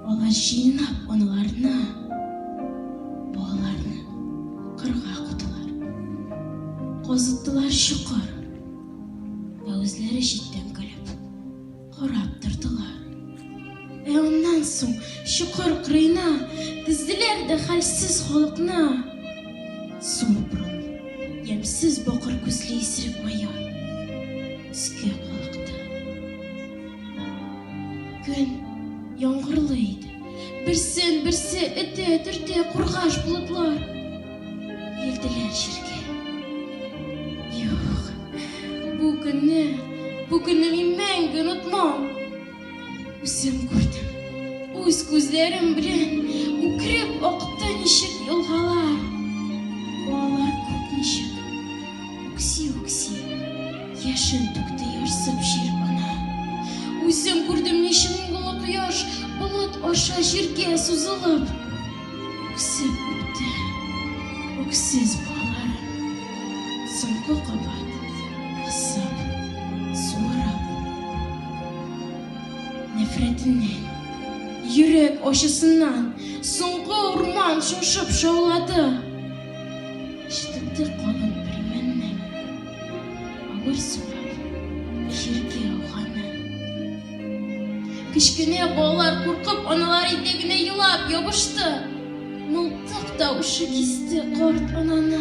Олар жинап оналарына, оларны қырға құтылар. Қозыттылар шұқыр, өзлері жеттен күліп, құрап тұрдылар. Ондан соң шұқыр қырына, тізділерді халсіз қолықна. Соң бұрын, емсіз боқыр көзлі есіріп майор, түске қолықты. Күн яңғырлы Бірсі үте-түрте құрғаш бұлытлар. Елділер жерге. Жоқ, бұл күнні мен мәңгі ұнытмам. Өзім көрдім, өз көздерім білен, өкіріп оқытты нешік елғалар. Олар көк нешік, өкси, ешін түкті ерсіп жер бана. Өзім көрдім нешін ұлы құяш, бұлыт оша жерге сузылып. Өксіп өтті, өксіз балары, соңғы қабат, қысып, суырып. Нефретінен, жүрек ошысынан, соңғы ұрман шошып шаулады. Шытықты қолын бірменнен, ауыр суырып, жерге оғаны. Кішкене балалар қорқып, аналар етегіне елап ябышты. Мылтық даушы кесті қорт ананы,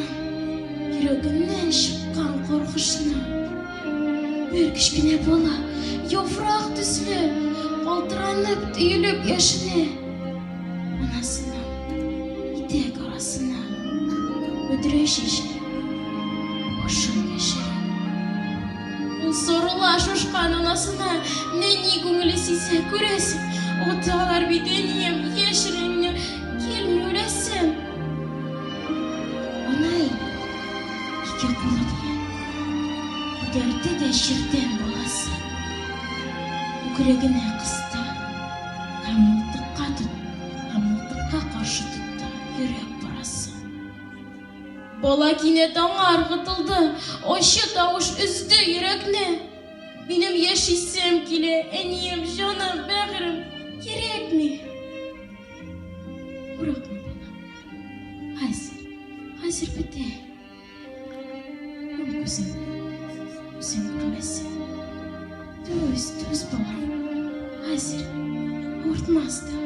жүрегінен шыққан қорқышына. Бір кішкене бала, яфрақ түслі, қалтыранып түйіліп ешіне. Анасының етек арасына өдіре шешіліп, ошын ешіріп. Ол сорыла шошқан анасына нені көңілі сейсе көресің. Оталар беденем ешіріне келмей өлесің. Она екі қолы дейін, өдерді де жерден боласы. Өкірегіне қысты, қамылтыққа қаршы тұтты жүрек барасы. Бала кенет аңар ғытылды, ошы тауыш үзді жүрекне. Менің ешісем келе, әнем, жаным, бәғірім, керек ме? Ұрақма бала, қазір біте. Көзім көрмесін. Төз балам, қазір ұртмазды.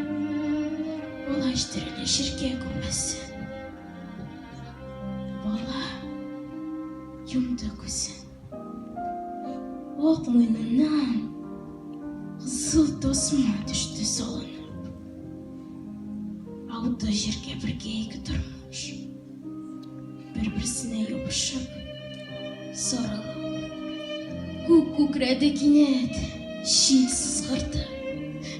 Ола іштіріне жерге көмесін. Бала жұмды көзін. Оқ мойнынан қызыл тосма düştü солынып. Ауды жерге бірге екі тұрмыш. Бір-бірсіне ебішіп, сорылып. Көк-көкіреді кенет, ши сызғырды.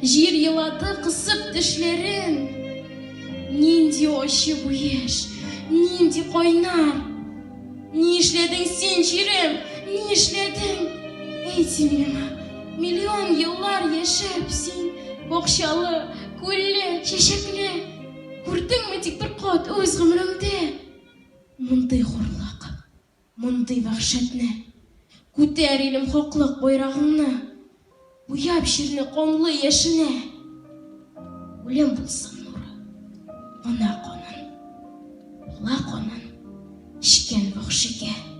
Жер елады қысып тішлерін. Ненде ошы бұеш, ненде қойнар. Не ішледің сен жерім, не ішледің? Әйті мені, миллион еллар ешіп сен, боқшалы, көлі, шешеклі. Көрдің ме тек бір қот өз ғымырыңды? Мұндай қорлық, мұндай вақшатны, көтер елім қоқлық бойрағыңны, бұяп жеріне қоңлы ешіне. Өлем болсын нұры, ona qo'nin, la qo'nin, ishgan vahshiga.